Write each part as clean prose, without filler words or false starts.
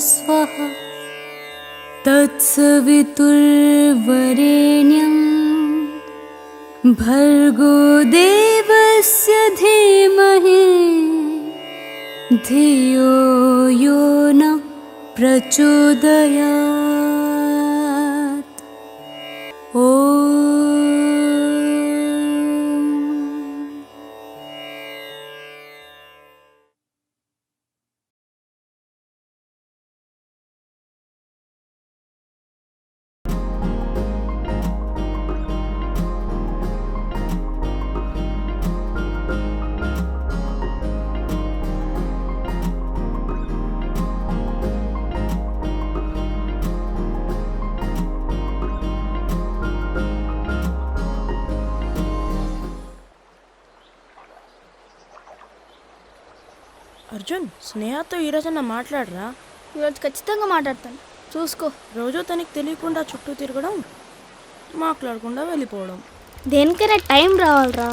स्वाहा तत्सवितुर्वरेण्यं भर्गो देवस्य धीमहि धियो यो न प्रचोदयात्। అర్జున్, స్నేహతో ఈరోజన్నా మాట్లాడరా? ఈరోజు ఖచ్చితంగా మాట్లాడతాను, చూసుకో. రోజు తనకి తెలియకుండా చుట్టూ తిరగడం, మాట్లాడకుండా వెళ్ళిపోవడం. దేనికైనా టైం రావాలరా.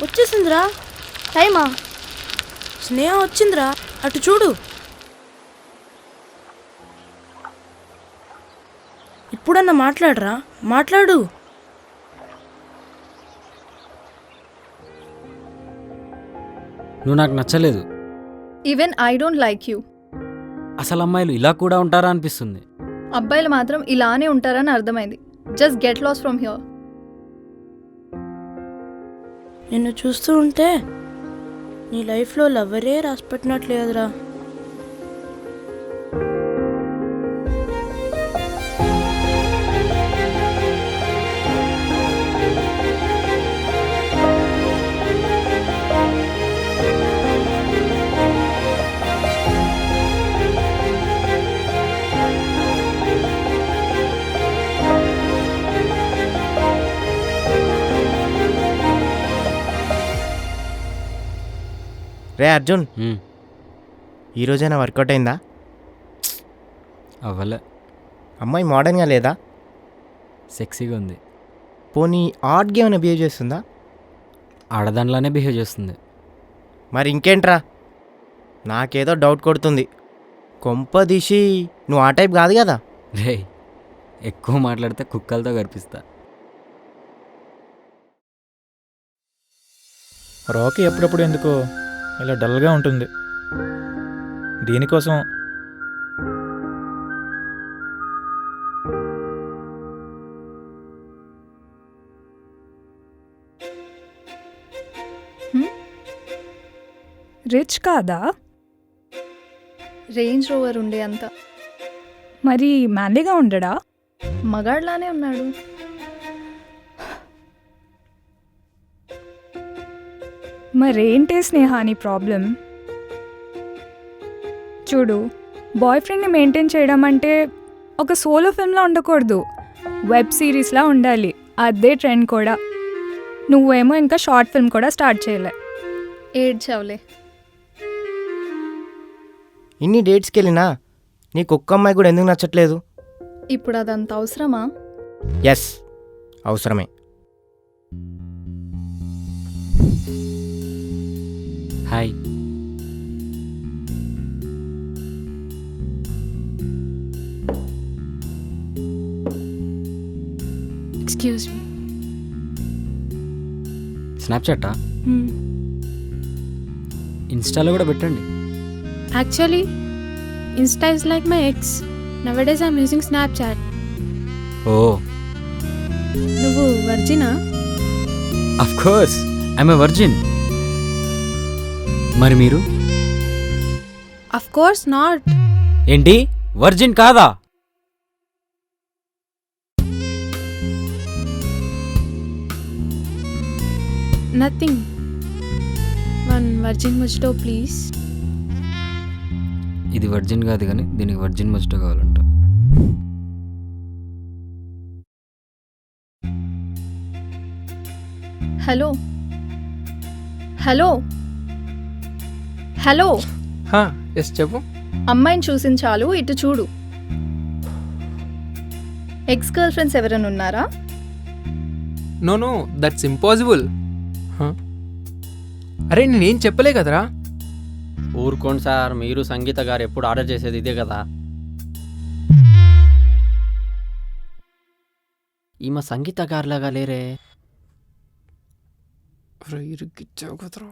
వచ్చేసిందిరా టైమా? స్నేహ వచ్చిందిరా, అటు చూడు. ఇప్పుడన్నా మాట్లాడరా, మాట్లాడు. నువ్వు నాకు నచ్చలేదు. Even I don't like you. అసలు అమ్మాయిలు ఇలా కూడా ఉంటారా అనిపిస్తుంది. అబ్బాయిలు మాత్రం ఇలానే ఉంటారని అర్థమైంది. Just get lost from here. నిన్ను చూస్తూ ఉంటే నీ లైఫ్లో లవ్వరే రాసిపెట్టినట్లేదురా. రే అర్జున్, ఈరోజైనా వర్కౌట్ అయిందా? అవ్వలే. అమ్మాయి మోడర్న్గా లేదా? సెక్సీగా ఉంది. పోనీ ఆడ్గా ఏమైనా బిహేవ్ చేస్తుందా? ఆడదానిలానే బిహేవ్ చేస్తుంది. మరి ఇంకేంట్రా, నాకేదో డౌట్ కొడుతుంది. కొంపదీసి నువ్వు ఆ టైప్ కాదు కదా? రే, ఎక్కువ మాట్లాడితే కుక్కలతో కనిపిస్తా. రాకీ ఎప్పుడప్పుడు ఎందుకో ఇలా డల్గా ఉంటుంది. దీనికోసం రిచ్ కాదా? రేంజ్ రోవర్ ఉండే అంత. మరి మ్యాన్లీగా ఉండడా? మగాడ్లానే ఉన్నాడు. మరేంటే స్నేహ నీ ప్రాబ్లం? చూడు, బాయ్ ఫ్రెండ్ని మెయింటైన్ చేయడం అంటే ఒక సోలో ఫిల్మ్లా ఉండకూడదు, వెబ్ సిరీస్లా ఉండాలి. అదే ట్రెండ్ కూడా. నువ్వేమో ఇంకా షార్ట్ ఫిల్మ్ కూడా స్టార్ట్ చేయలే. ఏడ్చావులే. ఇన్ని డేట్స్కి వెళ్ళినా నీకు ఒక్క అమ్మాయి కూడా ఎందుకు నచ్చట్లేదు? ఇప్పుడు అదంత అవసరమా? ఎస్, అవసరమే. హాయ్. Excuse me. స్నాప్చాటా? ఇన్స్టాలో కూడా పెట్టండి. Actually, Insta is like my ex. Nowadays I'm using Snapchat. ఓ, నువ్వు వర్జినా? Of course I am a virgin. మరి మీరు? Of course not. ఏంటి, వర్జిన్ కాదా? Nothing. One virgin mojito please. ఇది వర్జిన్ కాదు కానీ దీనికి వర్జిన్ మస్టో కావాలంట. Hello hello hello. ఎస్ చెప్పు. అమ్మాయిని చూసిన చాలు, ఇటు చూడు. ఎక్స్ గర్ల్ ఫ్రెండ్స్ ఎవరైనా ఉన్నారా? No that's impossible. అరే నేనేం చెప్పలే కదరా. ఊరుకోండి సార్, మీరు సంగీత గారు ఎప్పుడు ఆర్డర్ చేసేది ఇదే కదా. ఈమె సంగీత గారిలాగా లేరే. ఇరికిచ్చావు కదరా.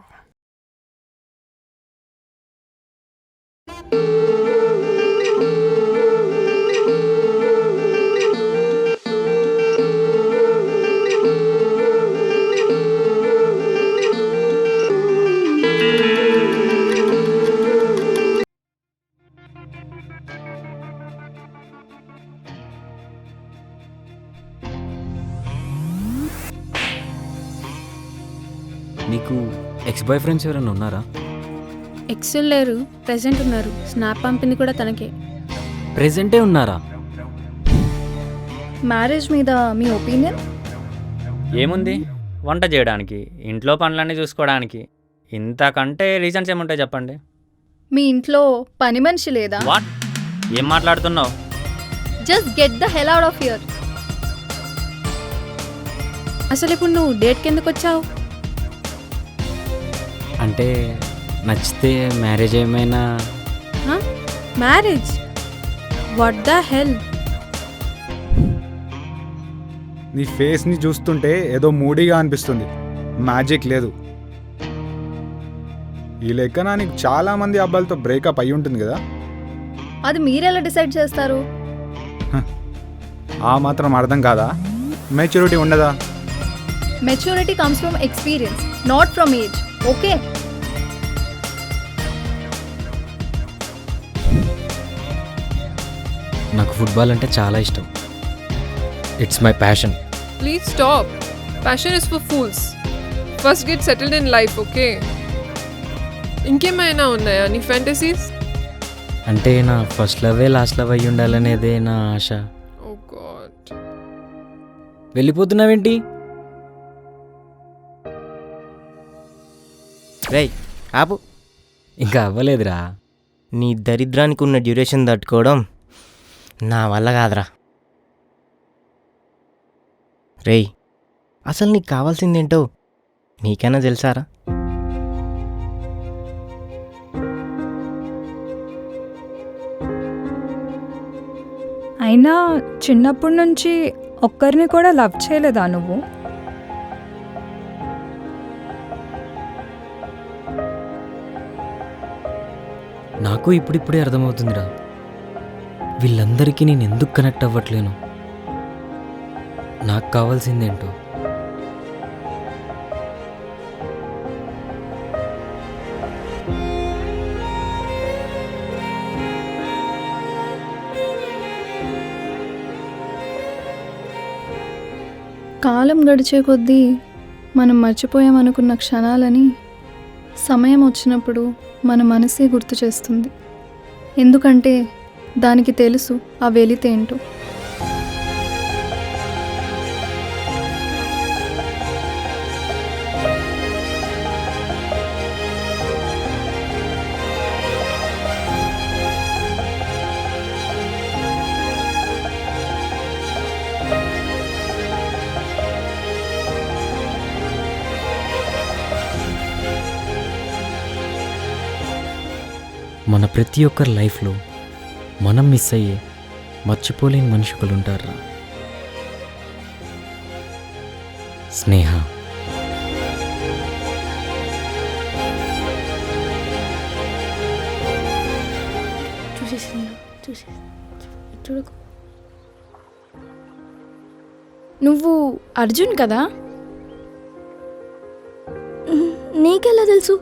నీకు ఎక్స్ బాయ్ ఫ్రెండ్స్ ఎవరైనా ఉన్నారా? ఎక్స్ లేరు, ప్రెసెంట్ ఉన్నారు. స్నాప్ పంపింది కూడా తనకే. ప్రెజెంటే ఉన్నారా? మ్యారేజ్ మీద మీ ఒపీనియన్? ఏముంది, వంట చేయడానికి, ఇంట్లో పనులన్నీ చూసుకోవడానికి. ఇంతకంటే రీజన్స్ ఏముంటాయి చెప్పండి. మీ ఇంట్లో పని మనిషి లేదా? వాట్, ఏం మాట్లాడుతున్నావు? Just get the hell out of here. అసలు ఇప్పుడు నువ్వు డేట్కి ఎందుకు వచ్చావు? అంటే నచ్చితే మ్యారేజ్ ఏమైనా? మ్యారేజ్? What the hell? నీ ఫేస్ని చూస్తుంటే ఏదో మూడీగా అనిపిస్తుంది, మ్యాజిక్ లేదు. ఈ లెక్కన నీకు చాలామంది అబ్బాయిలతో బ్రేకప్ అయి ఉంటుంది కదా. అది మీరెలా డిసైడ్ చేస్తారు? ఆ మాత్రం అర్థం కాదా? మెచ్యూరిటీ ఉండదా? Maturity comes from experience, not from age. Okay, నాకు ఫుట్బాల్ అంటే చాలా ఇష్టం. It's my passion. Please stop. Passion is for fools. First get settled in life, okay? ఇంకేమైనా ఉన్నాయా నీ ఫ్యాంటసీస్? అంటే నా ఫస్ట్ లవే లాస్ట్ లవ్ అయ్యి ఉండాలనేదే నా ఆశ. Oh God. వెళ్ళిపోతున్నావేంటి? రేయ్ ఆపు. ఇంకా అవ్వలేదురా. నీ దరిద్రానికి ఉన్న డ్యూరేషన్ తట్టుకోవడం నా వల్ల కాదురా. రేయ్, అసలు నీకు కావాల్సిందేంటో నీకైనా తెలుసారా? అయినా చిన్నప్పటి నుంచి ఒక్కరిని కూడా లవ్ చేయలేదా నువ్వు? నాకు ఇప్పుడిప్పుడే అర్థమవుతుందిరా, వీళ్ళందరికీ నేను ఎందుకు కనెక్ట్ అవ్వట్లేను. నాకు కావాల్సిందేంటో. కాలం గడిచే కొద్దీ మనం మర్చిపోయామనుకున్న క్షణాలని సమయం వచ్చినప్పుడు మన మనసే గుర్తు చేస్తుంది. ఎందుకంటే దానికి తెలుసు ఆ వెలితి ఏంటో. మన ప్రతి ఒక్కరి లైఫ్లో మనం మిస్ అయ్యే మర్చిపోలేని మనుషులు ఉంటారు. స్నేహ. నువ్వు అర్జున్ కదా? నీకెలా తెలుసు?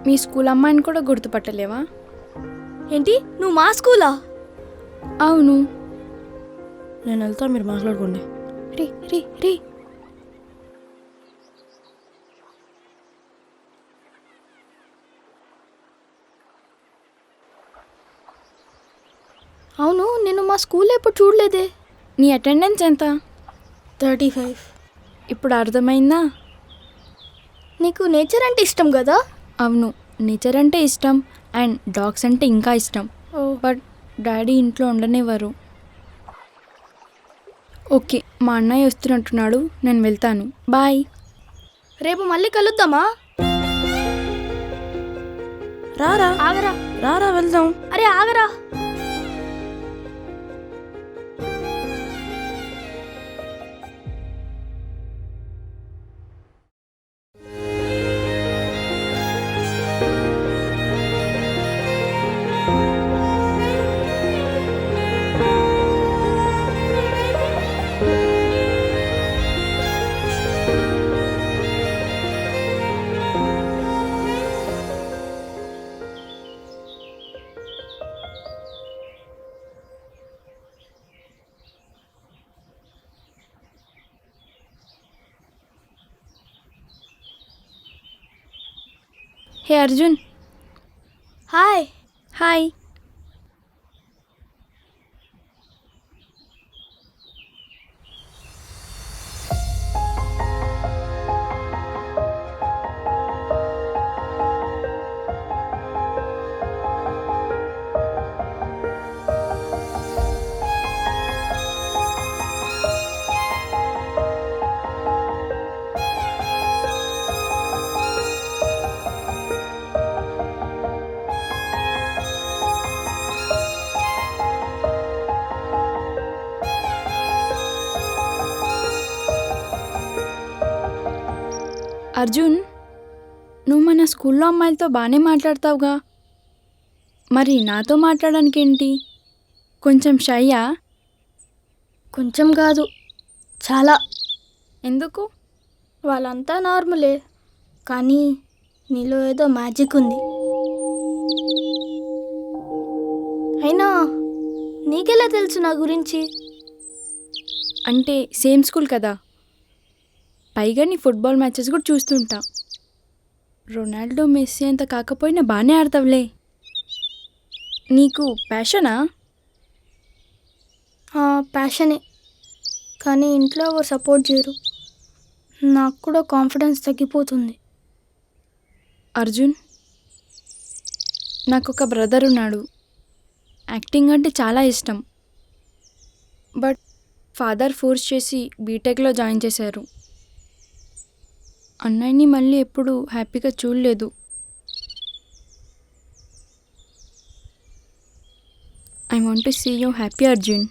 మీ స్కూల్ అమ్మాయిని కూడా గుర్తుపట్టలేవా? ఏంటి, నువ్వు మా స్కూలా? అవును. నేను వెళ్తా, మీరు మాట్లాడుకోండి. రే రే రే. అవును, నేను మా స్కూల్లో ఎప్పుడు చూడలేదే. నీ అటెండెన్స్ ఎంత? 35. ఇప్పుడు అర్థమైందా? నీకు నేచర్ అంటే ఇష్టం కదా? అవును, నేచర్ అంటే ఇష్టం అండ్ డాగ్స్ అంటే ఇంకా ఇష్టం. బట్ డాడీ ఇంట్లో ఉండనివ్వరు. ఓకే, మా అన్నయ్య వస్తున్నట్టున్నాడు, నేను వెళ్తాను. బాయ్. రేపు మళ్ళీ కలుద్దామా? రారా ఆగరా. రారా వెళ్దాం. అరే ఆగరా. హే అర్జున్. హాయ్. హాయ్. అర్జున్, నువ్వు మన స్కూల్లో అమ్మాయిలతో బాగానే మాట్లాడతావుగా, మరి నాతో మాట్లాడడానికి ఏంటి? కొంచెం షయ్యా? కొంచెం కాదు, చాలా. ఎందుకు? వాళ్ళంతా నార్మలే, కానీ నీలో ఏదో మ్యాజిక్ ఉంది. అయినా నీకెలా తెలుసు నా గురించి? అంటే సేమ్ స్కూల్ కదా, పైగా నీ ఫుట్బాల్ మ్యాచెస్ కూడా చూస్తుంటా. రొనాల్డో, మెస్సీ అంత కాకపోయినా బాగానే ఆడతావులే. నీకు ప్యాషనా? ప్యాషనే, కానీ ఇంట్లో ఎవరు సపోర్ట్ చేయరు. నాకు కూడా కాన్ఫిడెన్స్ తగ్గిపోతుంది. అర్జున్, నాకు ఒక బ్రదర్ ఉన్నాడు. యాక్టింగ్ అంటే చాలా ఇష్టం, బట్ ఫాదర్ ఫోర్స్ చేసి బీటెక్లో జాయిన్ చేశారు. అన్నయ్యని మళ్ళీ ఎప్పుడు హ్యాపీగా చూడలేదు. I want to see you happy Arjun.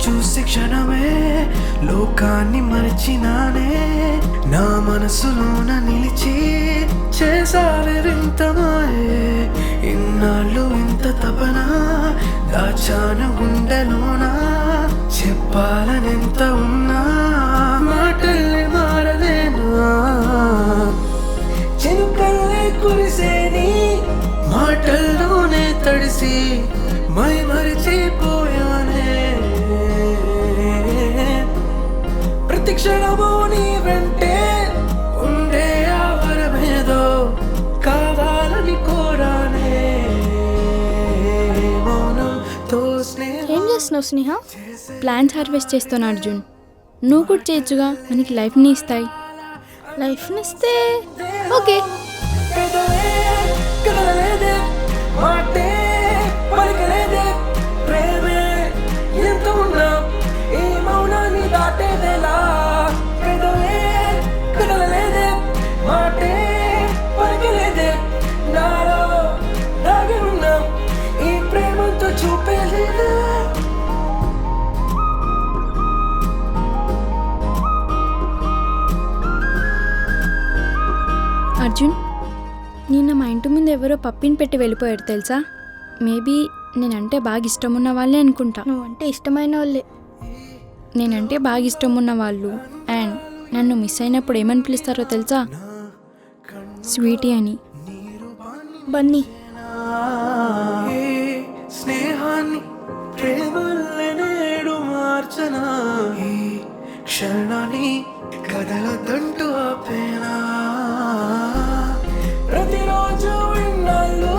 చూసే క్షణమే లోకాన్ని మరచినానే, నా మనసులోన నిలిచి చేసావే వింత మాయే. ఇన్నాళ్ళు ఇంత తపన దాచాను గుండెలోనా, చెప్పాలనెంత ఉన్నా మాటల్ని మారలేనా. చినుకల్లే కురిసేని మాటల్లోనే తడిసి మై మరిచిపోయానే. ప్రతిక్షణమో నీ వెంటే ఉండే ఆవరమేదో కావాలని కోరానే. మౌనంతో ఏం చేస్తున్నావు స్నేహ? ప్లాన్స్ హార్వెస్ట్ చేస్తాను అర్జున్. నువ్వు కూడా చేయొచ్చుగా, మనకి లైఫ్ని ఇస్తాయి. లైఫ్ని ఇస్తే ఓకే. మాటే పలికలేదే, ప్రేమే ఎంత ఉన్నా ఈ మౌనాన్ని దాటేదేలా. పెదవే కదలలేదే, మాటే పలికలేదే, నాలో దాగి ఉన్నా ఈ ప్రేమంతో చూపేలేదే. అర్జున్, నిన్న మా ఇంటి ముందు ఎవరో పప్పిని పెట్టి వెళ్ళిపోయారు తెలుసా? మేబీ నేనంటే బాగా ఇష్టం ఉన్న వాళ్ళే అనుకుంటా. నువ్వంటే ఇష్టమైన వాళ్ళే. నేనంటే బాగా ఇష్టం ఉన్న వాళ్ళు అండ్ నన్ను మిస్ అయినప్పుడు ఏమని పిలుస్తారో తెలుసా? స్వీటీ అని. బన్నీ. స్నేహాన్ని ప్రేమల్లే నేడు మార్చనా, ఈ క్షణాన్ని కదలదంటూ ఆపేనా ప్రతిరోజు ఇన్నాళ్ళు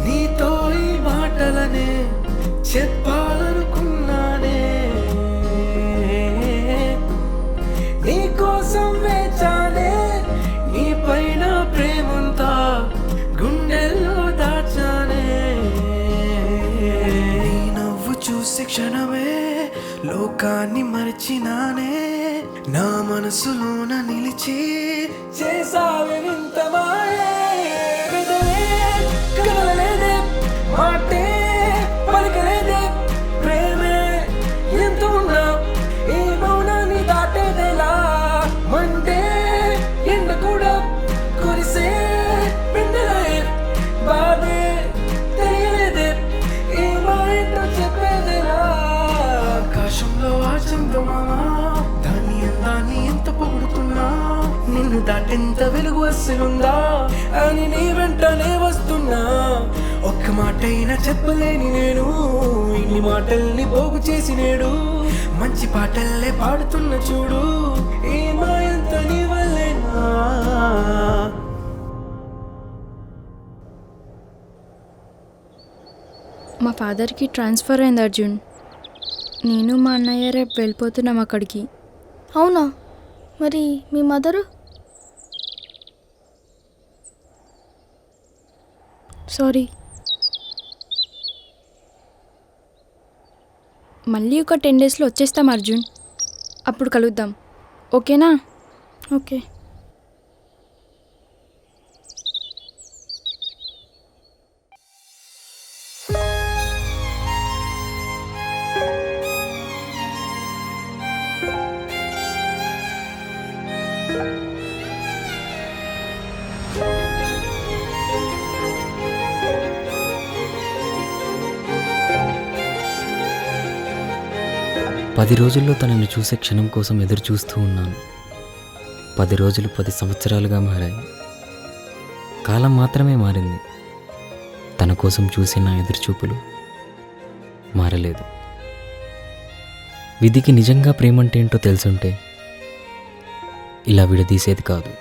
నీతో ఈ మాటలనే చెప్పాలనుకున్నానే నీ కోసం వేచానే నీ పైన ప్రేమంతా గుండెల్లో దాచానే నీ నవ్వు చూసే క్షణమే లోకాన్ని మరిచినానే నా మనసులోన నిలిచి చేసావే వింత మాయే పెదవే కదలలేదే మాటే పలకలేదే ప్రేమే ఎంత ఉన్నా ఈ మౌనాన్ని దాటేదేలా మంటే ఎండ కూడా కురిసే పిండలే బాధే తెలియలేదే ఈ మా ఇంట్లో చెప్పేదేలా ఆకాశంలో ఆ చంద్రమామ దాన్ని అందాన్ని ఎంత పొగుడుతున్నా నిన్ను దాటెంత వెలుగు వస్తుందా అని నీ వెంటనే వస్తున్నా ఒక్క మాట అయినా చెప్పలేని నేను ఇన్ని మాటల్ని పోగు చేసి నేడు మంచి పాటల్లే పాడుతున్న చూడు ఈ మాయంత నీ వల్లేనా మా ఫాదర్కి ట్రాన్స్ఫర్ అయింది అర్జున్. నేను మా అన్నయ్య రేపు వెళ్ళిపోతున్నాం అక్కడికి. అవునా? మరి మీ మదరు? సారీ. మళ్ళీ ఒక 10 డేస్లో వచ్చేస్తాం అర్జున్. అప్పుడు కలుద్దాం, ఓకేనా? ఓకే. పది రోజుల్లో తనని చూసే క్షణం కోసం ఎదురు చూస్తూ ఉన్నాను. 10 రోజులు 10 సంవత్సరాలుగా మారాయి. కాలం మాత్రమే మారింది. తన కోసం చూసిన ఎదురుచూపులు మారలేదు. విధికి నిజంగా ప్రేమంటే ఏంటో తెలుసుంటే ఇలా విడదీసేది కాదు.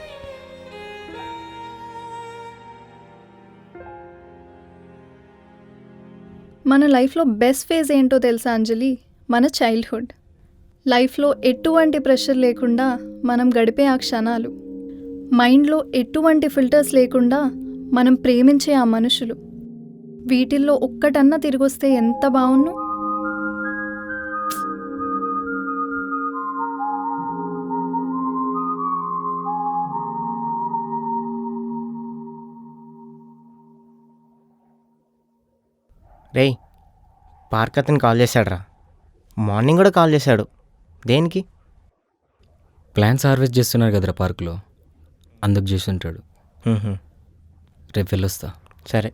మన లైఫ్లో బెస్ట్ ఫేజ్ ఏంటో తెలుసా అంజలి? మన చైల్డ్హుడ్. లైఫ్లో ఎటువంటి ప్రెషర్ లేకుండా మనం గడిపే ఆ క్షణాలు, మైండ్లో ఎటువంటి ఫిల్టర్స్ లేకుండా మనం ప్రేమించే ఆ మనుషులు, వీటిల్లో ఒక్కటన్నా తిరిగొస్తే ఎంత బావున్ను. రేయ్, పార్క్ అతను కాల్ చేశాడు రా. మార్నింగ్ కూడా కాల్ చేశాడు. దేనికి? ప్లాన్స్ హార్వెస్ట్ చేస్తున్నారు కదరా పార్కులో, అందుకు చేసి ఉంటాడు. రేపు వెళ్ళొస్తా. సరే.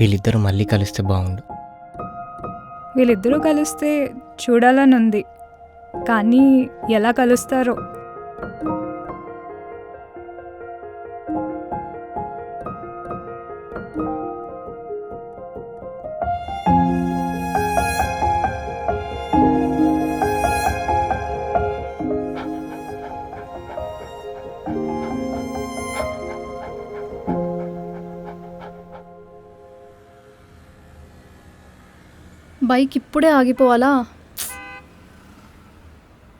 వీళ్ళిద్దరూ మళ్ళీ కలిస్తే బాగుండు. వీళ్ళిద్దరూ కలిస్తే చూడాలని ఉంది, కానీ ఎలా కలుస్తారో. బైక్ ఇప్పుడే ఆగిపోవాలా?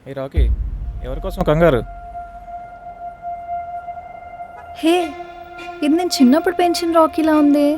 ఏ రాకీ, ఎవరి కోసం కంగారు? హే, ఇది నేను చిన్నప్పుడు పెంచిన రాకీలా ఉంది.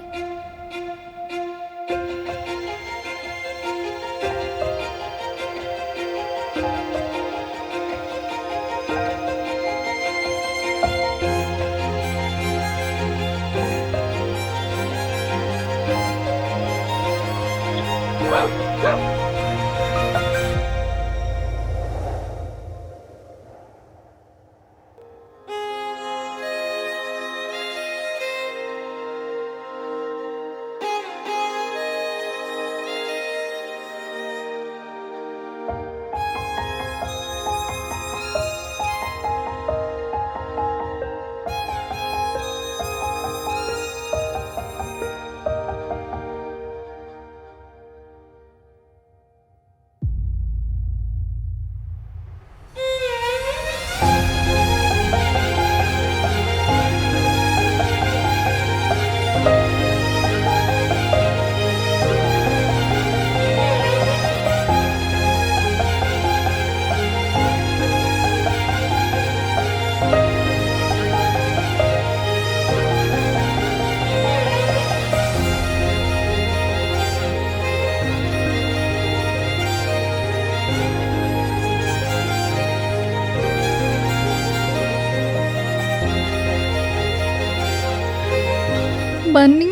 బన్నీ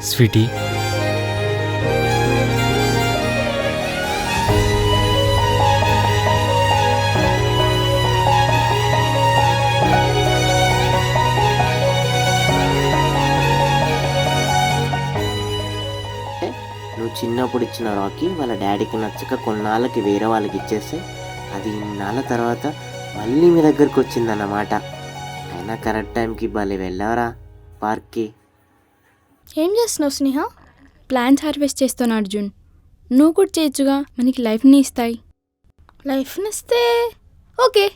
స్వీటీ, నువ్వు చిన్నప్పుడు ఇచ్చిన రాకీ వాళ్ళ డాడీకి నచ్చక కొన్నాళ్ళకి వేరే వాళ్ళకి ఇచ్చేస్తే అది ఇన్నాళ్ళ తర్వాత మళ్ళీ మీ దగ్గరికి వచ్చిందన్నమాట. అయినా కరెక్ట్ టైంకి భలే వెళ్ళావరా పార్క్కి. ఏం చేస్తున్నావు స్నేహ? ప్లాన్స్ హార్వెస్ట్ చేస్తాను అర్జున్. నువ్వు కూడా చేయొచ్చుగా, మనకి లైఫ్ని ఇస్తాయి. లైఫ్ని ఇస్తే ఓకే.